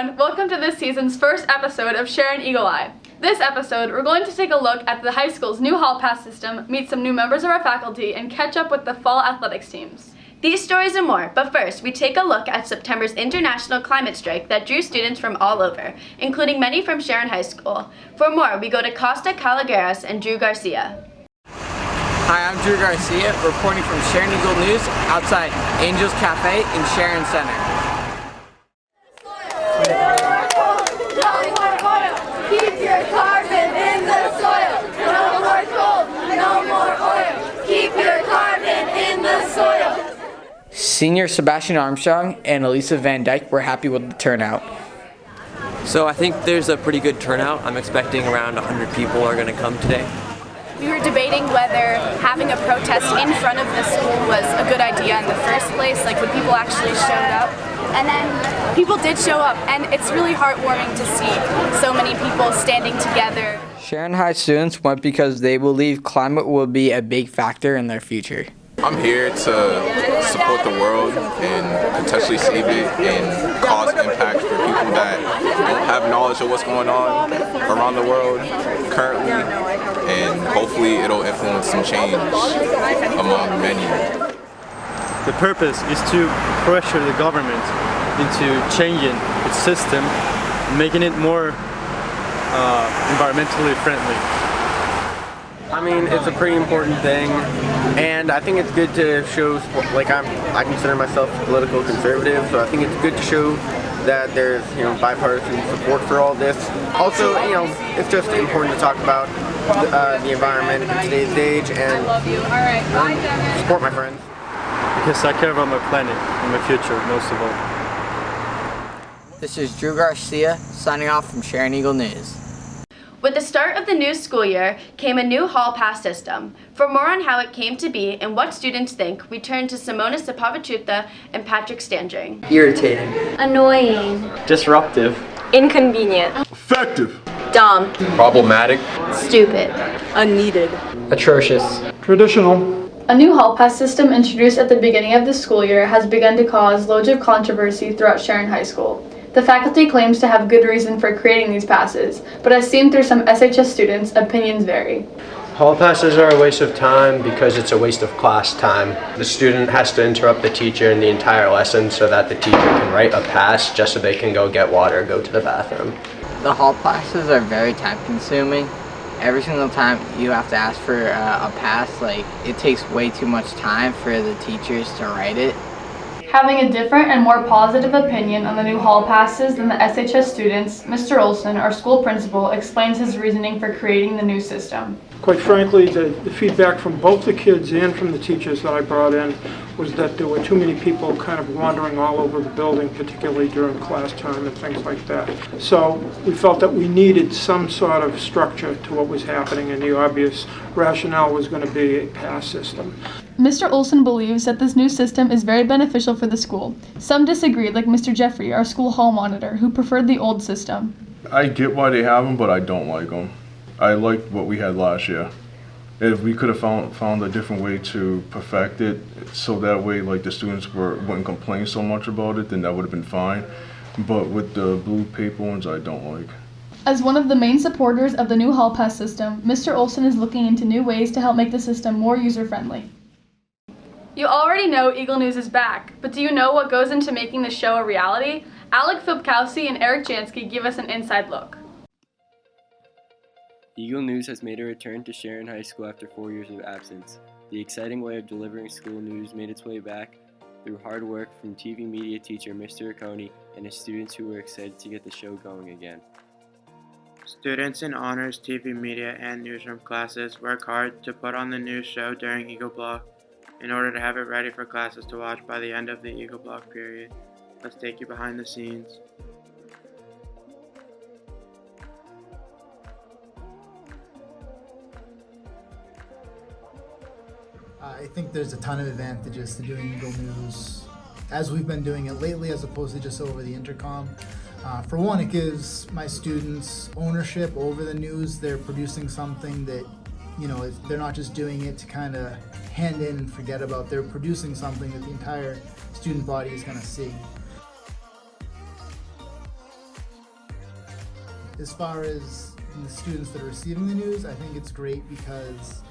everyone, welcome to this season's first episode of Sharon Eagle Eye. This episode, we're going to take a look at the high school's new hall pass system, meet some new members of our faculty, and catch up with the fall athletics teams. These stories and more, but first, we take a look at September's international climate strike that drew students from all over, including many from Sharon High School. For more, we go to Costa Calagueras and Drew Garcia. Hi, I'm Drew Garcia, reporting from Sharon Eagle News outside Angels Cafe in Sharon Center. Keep your carbon in the soil. No more coal, no more oil. Keep your carbon in the soil. Senior Sebastian Armstrong and Elisa Van Dyke were happy with the turnout. So I think there's a pretty good turnout. I'm expecting around 100 people are going to come today. We were debating whether having a protest in front of the school was a good idea in the first place, like when people actually showed up. And then people did show up, and it's really heartwarming to see so many people standing together. Sharon High students went because they believe climate will be a big factor in their future. I'm here to support the world and potentially save it and cause impact for people that don't have knowledge of what's going on around the world currently, and hopefully it'll influence some change among many. The purpose is to pressure the government into changing its system, making it more environmentally friendly. I mean, it's a pretty important thing, and I think it's good to show, like I consider myself a political conservative, so I think it's good to show that there's, bipartisan support for all this. Also, it's just important to talk about the environment in today's age and support my friends. Because I care about my planet and my future, most of all. This is Drew Garcia, signing off from Sharon Eagle News. With the start of the new school year came a new hall pass system. For more on how it came to be and what students think, we turn to Simona Sapavichuta and Patrick Standring. Irritating. Annoying. Disruptive. Inconvenient. Effective. Dumb. Problematic. Stupid. Unneeded. Atrocious. Traditional. A new hall pass system introduced at the beginning of the school year has begun to cause loads of controversy throughout Sharon High School. The faculty claims to have good reason for creating these passes, but as seen through some SHS students, opinions vary. Hall passes are a waste of time because it's a waste of class time. The student has to interrupt the teacher in the entire lesson so that the teacher can write a pass just so they can go get water or go to the bathroom. The hall passes are very time consuming. Every single time you have to ask for a pass, it takes way too much time for the teachers to write it. Having a different and more positive opinion on the new hall passes than the SHS students, Mr. Olson, our school principal, explains his reasoning for creating the new system. Quite frankly, the feedback from both the kids and from the teachers that I brought in was that there were too many people kind of wandering all over the building, particularly during class time and things like that. So we felt that we needed some sort of structure to what was happening, and the obvious rationale was going to be a pass system. Mr. Olson believes that this new system is very beneficial for the school. Some disagreed, like Mr. Jeffrey, our school hall monitor, who preferred the old system. I get why they have them, but I don't like them. I liked what we had last year. If we could have found a different way to perfect it, so that way the students wouldn't complain so much about it, then that would have been fine. But with the blue paper ones, I don't like. As one of the main supporters of the new hall pass system, Mr. Olson is looking into new ways to help make the system more user-friendly. You already know Eagle News is back, but do you know what goes into making the show a reality? Alec Filipkowski and Eric Jansky give us an inside look. Eagle News has made a return to Sharon High School after 4 years of absence. The exciting way of delivering school news made its way back through hard work from TV media teacher Mr. Oconee and his students who were excited to get the show going again. Students in honors, TV media, and newsroom classes work hard to put on the news show during Eagle Block in order to have it ready for classes to watch by the end of the Eagle Block period. Let's take you behind the scenes. I think there's a ton of advantages to doing Eagle News as we've been doing it lately, as opposed to just over the intercom. For one, it gives my students ownership over the news. They're producing something that, they're not just doing it to kind of hand in and forget about. They're producing something that the entire student body is going to see. As far as the students that are receiving the news, I think it's great because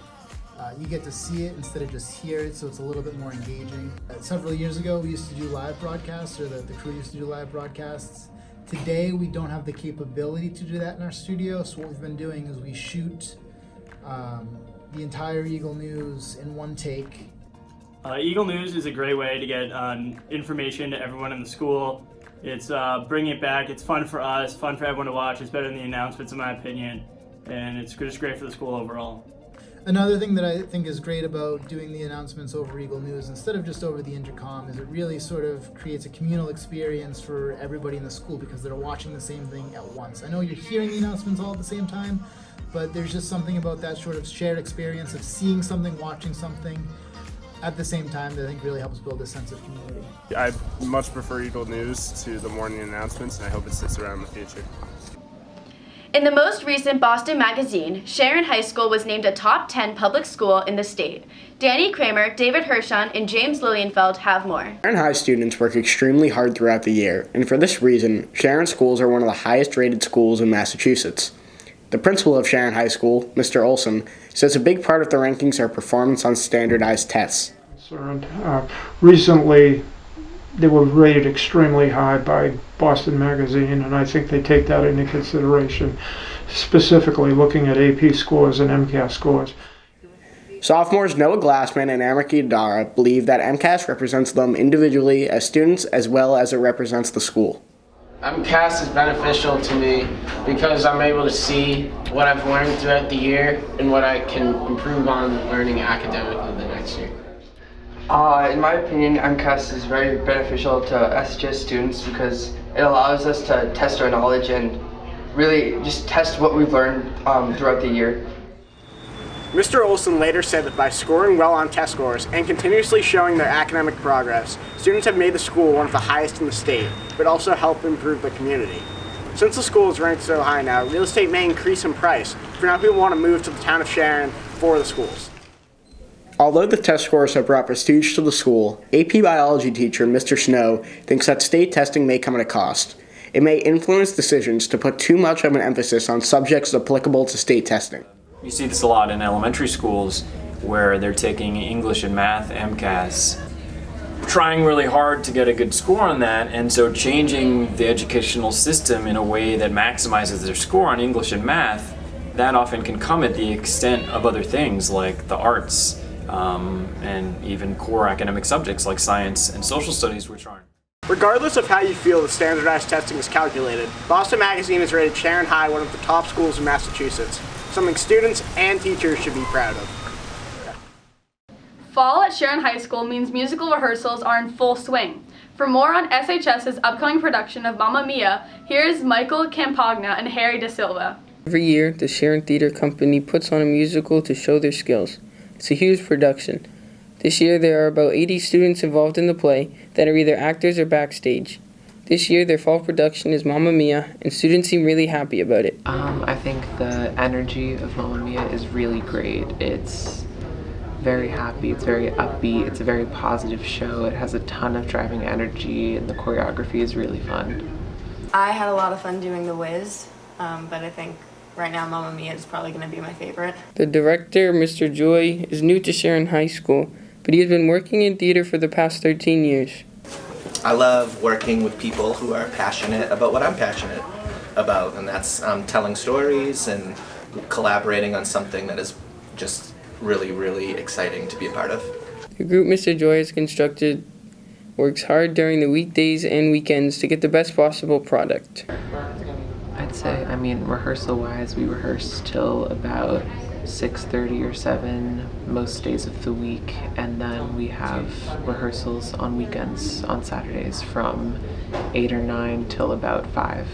you get to see it instead of just hear it, so it's a little bit more engaging. Several years ago, we used to do live broadcasts, or the crew used to do live broadcasts. Today, we don't have the capability to do that in our studio, so what we've been doing is we shoot the entire Eagle News in one take. Eagle News is a great way to get information to everyone in the school. It's bringing it back. It's fun for us, fun for everyone to watch. It's better than the announcements, in my opinion, and it's just great for the school overall. Another thing that I think is great about doing the announcements over Eagle News instead of just over the intercom is it really sort of creates a communal experience for everybody in the school because they're watching the same thing at once. I know you're hearing the announcements all at the same time, but there's just something about that sort of shared experience of seeing something, watching something at the same time that I think really helps build a sense of community. I much prefer Eagle News to the morning announcements, and I hope it sticks around in the future. In the most recent Boston magazine, Sharon High School was named a top 10 public school in the state. Danny Kramer, David Hirschon, and James Lilienfeld have more. Sharon High students work extremely hard throughout the year, and for this reason, Sharon schools are one of the highest rated schools in Massachusetts. The principal of Sharon High School, Mr. Olson, says a big part of the rankings are performance on standardized tests. Recently, they were rated extremely high by Boston Magazine, and I think they take that into consideration, specifically looking at AP scores and MCAS scores. Sophomores Noah Glassman and Amriki Adara believe that MCAS represents them individually as students as well as it represents the school. MCAS is beneficial to me because I'm able to see what I've learned throughout the year and what I can improve on learning academically the next year. In my opinion, MCAS is very beneficial to SHS students because it allows us to test our knowledge and really just test what we've learned throughout the year. Mr. Olson later said that by scoring well on test scores and continuously showing their academic progress, students have made the school one of the highest in the state, but also help improve the community. Since the school is ranked so high now, real estate may increase in price, for now people want to move to the town of Sharon for the schools. Although the test scores have brought prestige to the school, AP biology teacher Mr. Snow thinks that state testing may come at a cost. It may influence decisions to put too much of an emphasis on subjects applicable to state testing. You see this a lot in elementary schools where they're taking English and math MCAS, trying really hard to get a good score on that, and so changing the educational system in a way that maximizes their score on English and math, that often can come at the extent of other things like the arts and even core academic subjects like science and social studies, which aren't. Regardless of how you feel the standardized testing is calculated, Boston Magazine has rated Sharon High one of the top schools in Massachusetts, something students and teachers should be proud of. Fall at Sharon High School means musical rehearsals are in full swing. For more on SHS's upcoming production of Mamma Mia, here's Michael Campagna and Harry Da Silva. Every year, the Sharon Theater Company puts on a musical to show their skills. It's a huge production. This year, there are about 80 students involved in the play that are either actors or backstage. This year, their fall production is Mamma Mia, and students seem really happy about it. I think the energy of Mamma Mia is really great. It's very happy, it's very upbeat, it's a very positive show. It has a ton of driving energy, and the choreography is really fun. I had a lot of fun doing The Wiz, but I think right now Mamma Mia is probably going to be my favorite. The director, Mr. Joy, is new to Sharon High School, but he has been working in theater for the past 13 years. I love working with people who are passionate about what I'm passionate about, and that's telling stories and collaborating on something that is just really, really exciting to be a part of. The group Mr. Joy has constructed works hard during the weekdays and weekends to get the best possible product. I'd say, rehearsal-wise, we rehearse till about 6:30 or 7 most days of the week, and then we have rehearsals on weekends on Saturdays from 8 or 9 till about 5.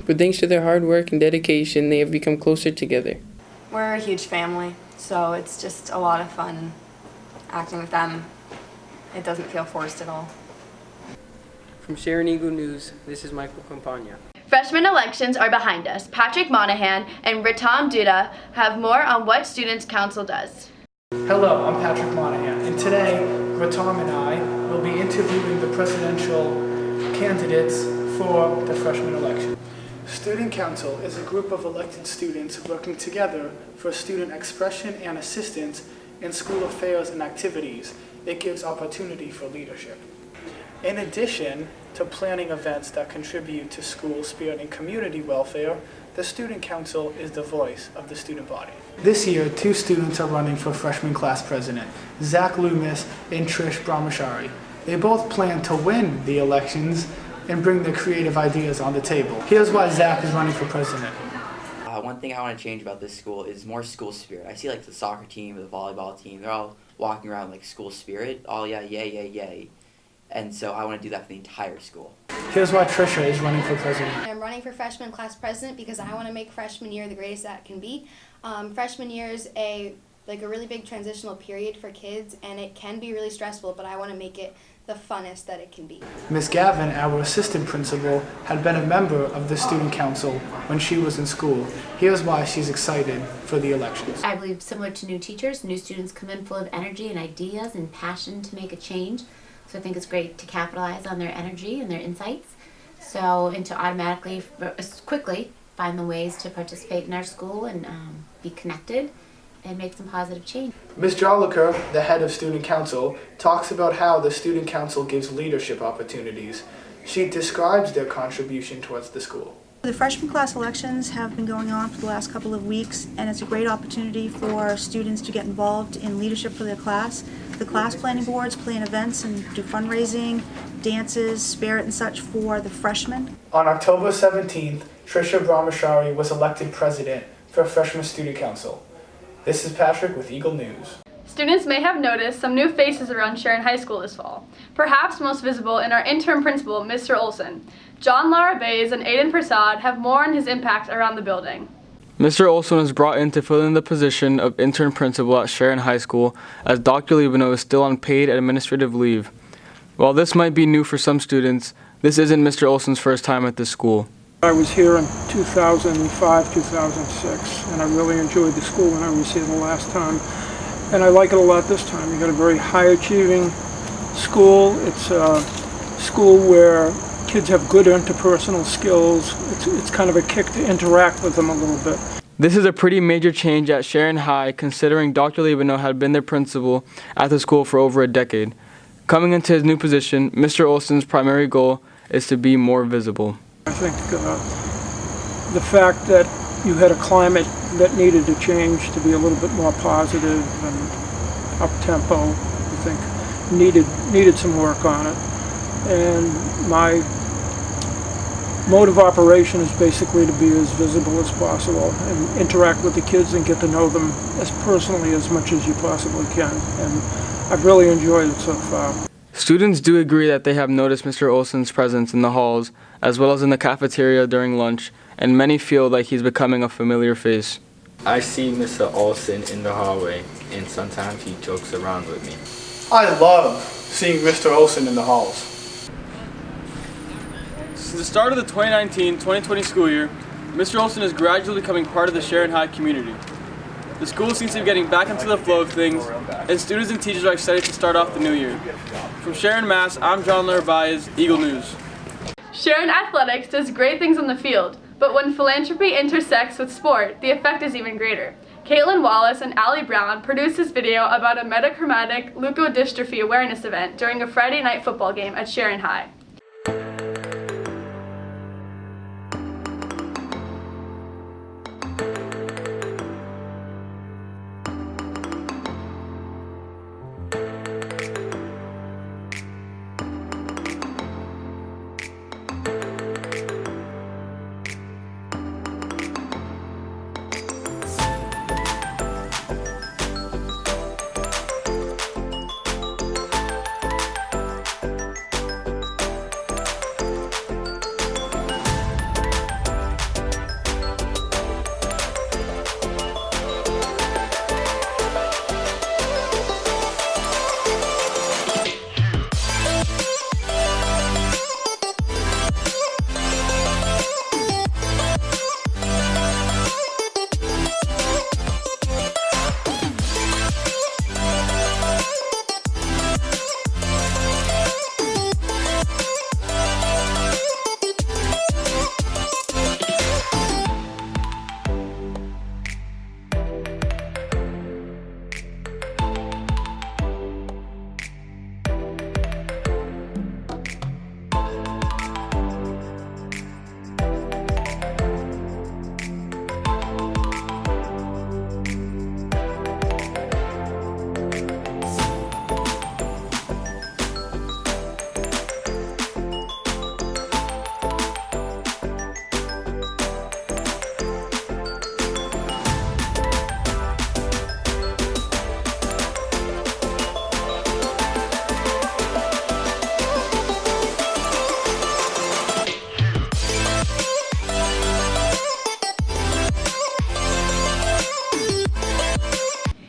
But thanks to their hard work and dedication, they have become closer together. We're a huge family, so it's just a lot of fun acting with them. It doesn't feel forced at all. From Sharon Eagle News, this is Michael Campagna. Freshman elections are behind us. Patrick Monahan and Ritam Duda have more on what Students' Council does. Hello, I'm Patrick Monahan, and today Ritam and I will be interviewing the presidential candidates for the freshman election. Student Council is a group of elected students working together for student expression and assistance in school affairs and activities. It gives opportunity for leadership. In addition to planning events that contribute to school spirit and community welfare, the Student Council is the voice of the student body. This year, 2 students are running for freshman class president, Zach Loomis and Trish Brahmachari. They both plan to win the elections and bring their creative ideas on the table. Here's why Zach is running for president. One thing I want to change about this school is more school spirit. I see like the soccer team, the volleyball team, they're all walking around like school spirit, all yeah, yay, yay, yay. And so I want to do that for the entire school. Here's why Trisha is running for president. I'm running for freshman class president because I want to make freshman year the greatest that it can be. Freshman year is a really big transitional period for kids, and it can be really stressful, but I want to make it the funnest that it can be. Ms. Gavin, our assistant principal, had been a member of the student council when she was in school. Here's why she's excited for the elections. I believe similar to new teachers, new students come in full of energy and ideas and passion to make a change. So I think it's great to capitalize on their energy and their insights. And to automatically, quickly find the ways to participate in our school and be connected and make some positive change. Ms. Joliker, the head of student council, talks about how the student council gives leadership opportunities. She describes their contribution towards the school. The freshman class elections have been going on for the last couple of weeks, and it's a great opportunity for students to get involved in leadership for their class. The class planning boards plan events and do fundraising, dances, spirit and such for the freshmen. On October 17th, Trisha Brahmachari was elected president for Freshman Student Council. This is Patrick with Eagle News. Students may have noticed some new faces around Sharon High School this fall. Perhaps most visible in our interim principal, Mr. Olson. John Larabays and Aiden Prasad have more on his impact around the building. Mr. Olson was brought in to fill in the position of interim principal at Sharon High School as Dr. Libano is still on paid administrative leave. While this might be new for some students, this isn't Mr. Olson's first time at this school. I was here in 2005, 2006, and I really enjoyed the school when I was here the last time. And I like it a lot this time. You got a very high-achieving school. It's a school where kids have good interpersonal skills. It's kind of a kick to interact with them a little bit. This is a pretty major change at Sharon High, considering Dr. Libano had been their principal at the school for over a decade. Coming into his new position, Mr. Olson's primary goal is to be more visible. I think the fact that you had a climate that needed to change to be a little bit more positive and up-tempo, I think needed some work on it. And my mode of operation is basically to be as visible as possible and interact with the kids and get to know them as personally as much as you possibly can. And I've really enjoyed it so far. Students do agree that they have noticed Mr. Olson's presence in the halls, as well as in the cafeteria during lunch, and many feel like he's becoming a familiar face. I see Mr. Olson in the hallway, and sometimes he jokes around with me. I love seeing Mr. Olson in the halls. Since the start of the 2019-2020 school year, Mr. Olson is gradually becoming part of the Sharon High community. The school seems to be getting back into the flow of things, and students and teachers are excited to start off the new year. From Sharon, Mass., I'm John Larabaez, Eagle News. Sharon Athletics does great things on the field, but when philanthropy intersects with sport, the effect is even greater. Caitlin Wallace and Allie Brown produced this video about a metachromatic leukodystrophy awareness event during a Friday night football game at Sharon High.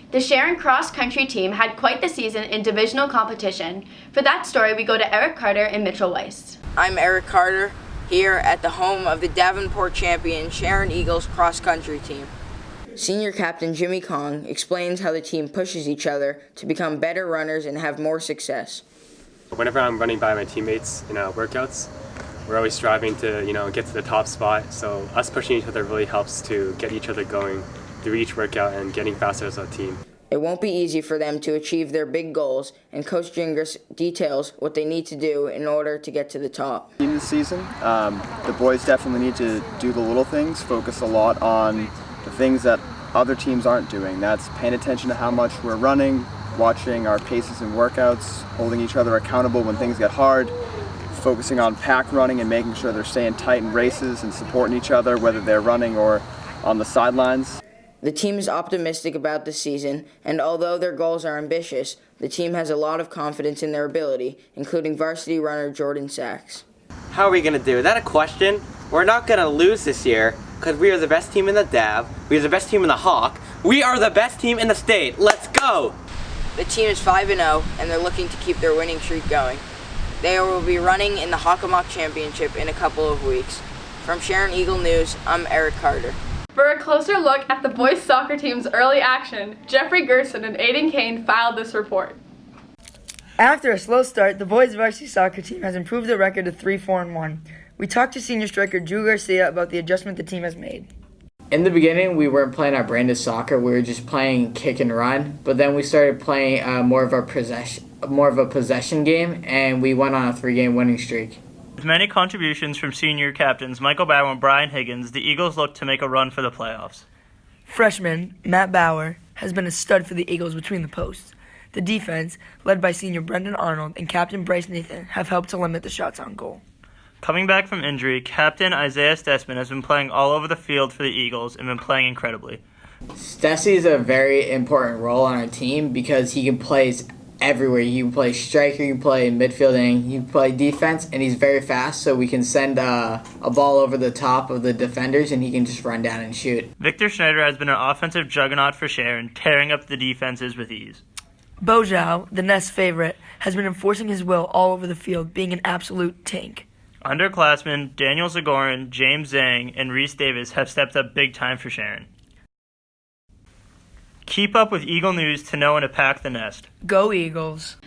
The Sharon cross-country team had quite the season in divisional competition. For that story, we go to Eric Carter and Mitchell Weiss. I'm Eric Carter, here at the home of the Davenport champion Sharon Eagles cross-country team. Senior captain Jimmy Kong explains how the team pushes each other to become better runners and have more success. Whenever I'm running by my teammates in workouts, we're always striving to, get to the top spot. So us pushing each other really helps to get each other going through each workout and getting faster as a team. It won't be easy for them to achieve their big goals, and Coach Gingras details what they need to do in order to get to the top. In this season, the boys definitely need to do the little things, focus a lot on the things that other teams aren't doing. That's paying attention to how much we're running, watching our paces and workouts, holding each other accountable when things get hard, focusing on pack running and making sure they're staying tight in races and supporting each other, whether they're running or on the sidelines. The team is optimistic about the season, and although their goals are ambitious, the team has a lot of confidence in their ability, including varsity runner Jordan Sachs. How are we going to do? Is that a question? We're not going to lose this year because we are the best team in the DAV, we are the best team in the Hawk, we are the best team in the state. Let's go! The team is 5-0, and they're looking to keep their winning streak going. They will be running in the Hockomock Championship in a couple of weeks. From Sharon Eagle News, I'm Eric Carter. For a closer look at the boys soccer team's early action, Jeffrey Gerson and Aiden Kane filed this report. After a slow start, the boys varsity soccer team has improved their record to 3-4-1. We talked to senior striker Drew Garcia about the adjustment the team has made. In the beginning, we weren't playing our brand of soccer. We were just playing kick and run. But then we started playing more of a possession game, and we went on a 3-game winning streak. With many contributions from senior captains Michael Bauer and Brian Higgins, the Eagles look to make a run for the playoffs. Freshman Matt Bauer has been a stud for the Eagles between the posts. The defense, led by senior Brendan Arnold and captain Bryce Nathan, have helped to limit the shots on goal. Coming back from injury, Captain Isaiah Stessman has been playing all over the field for the Eagles and been playing incredibly. Stessy is a very important role on our team because he can play everywhere. He can play striker, he can play midfielding, he can play defense, and he's very fast, so we can send a ball over the top of the defenders and he can just run down and shoot. Victor Schneider has been an offensive juggernaut for Sharon, tearing up the defenses with ease. Bojow, the Nest favorite, has been enforcing his will all over the field, being an absolute tank. Underclassmen Daniel Zagorin, James Zhang, and Reese Davis have stepped up big time for Sharon. Keep up with Eagle News to know when to pack the nest. Go Eagles!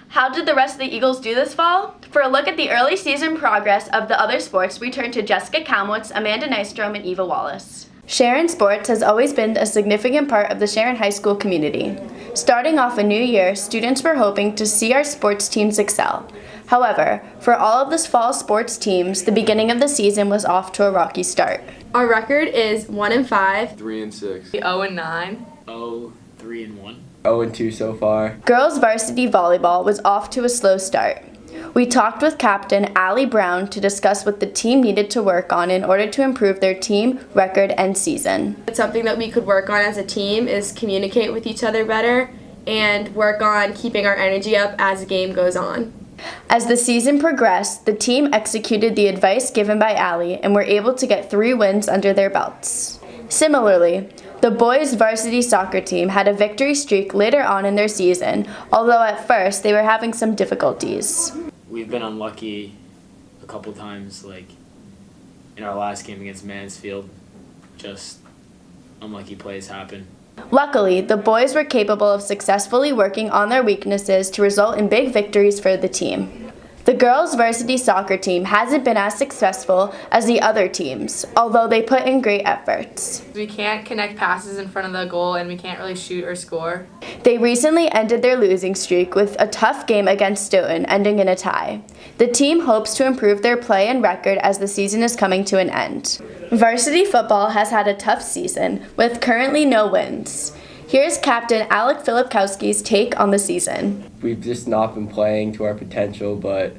How did the rest of the Eagles do this fall? For a look at the early season progress of the other sports, we turn to Jessica Kalmowitz, Amanda Nystrom, and Eva Wallace. Sharon sports has always been a significant part of the Sharon High School community. Starting off a new year, students were hoping to see our sports teams excel. However, for all of this fall sports teams, the beginning of the season was off to a rocky start. Our record is 3-6. 1-5, 0-9. 3-1. 0-2 so far. Girls varsity volleyball was off to a slow start. We talked with Captain Allie Brown to discuss what the team needed to work on in order to improve their team, record, and season. It's something that we could work on as a team is communicate with each other better and work on keeping our energy up as the game goes on. As the season progressed, the team executed the advice given by Allie and were able to get 3 wins under their belts. Similarly, the boys' varsity soccer team had a victory streak later on in their season, although at first they were having some difficulties. We've been unlucky a couple times, like in our last game against Mansfield. Just unlucky plays happen. Luckily, the boys were capable of successfully working on their weaknesses to result in big victories for the team. The girls' varsity soccer team hasn't been as successful as the other teams, although they put in great efforts. We can't connect passes in front of the goal and we can't really shoot or score. They recently ended their losing streak with a tough game against Stoughton, ending in a tie. The team hopes to improve their play and record as the season is coming to an end. Varsity football has had a tough season, with currently no wins. Here's Captain Alec Filipkowski's take on the season. We've just not been playing to our potential, but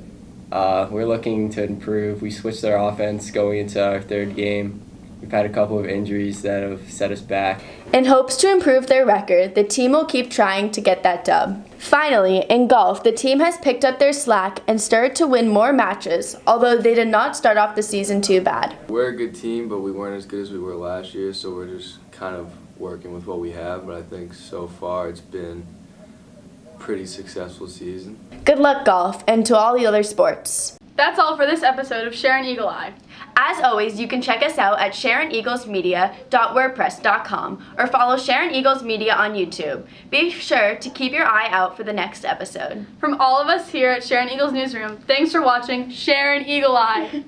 we're looking to improve. We switched our offense going into our 3rd game. We've had a couple of injuries that have set us back. In hopes to improve their record, the team will keep trying to get that dub. Finally, in golf, the team has picked up their slack and started to win more matches, although they did not start off the season too bad. We're a good team, but we weren't as good as we were last year, so we're just kind of working with what we have, but I think so far it's been a pretty successful season. Good luck, golf, and to all the other sports. That's all for this episode of Sharon Eagle Eye. As always, you can check us out at SharonEaglesMedia.wordpress.com or follow Sharon Eagles Media on YouTube. Be sure to keep your eye out for the next episode. From all of us here at Sharon Eagles Newsroom, thanks for watching Sharon Eagle Eye.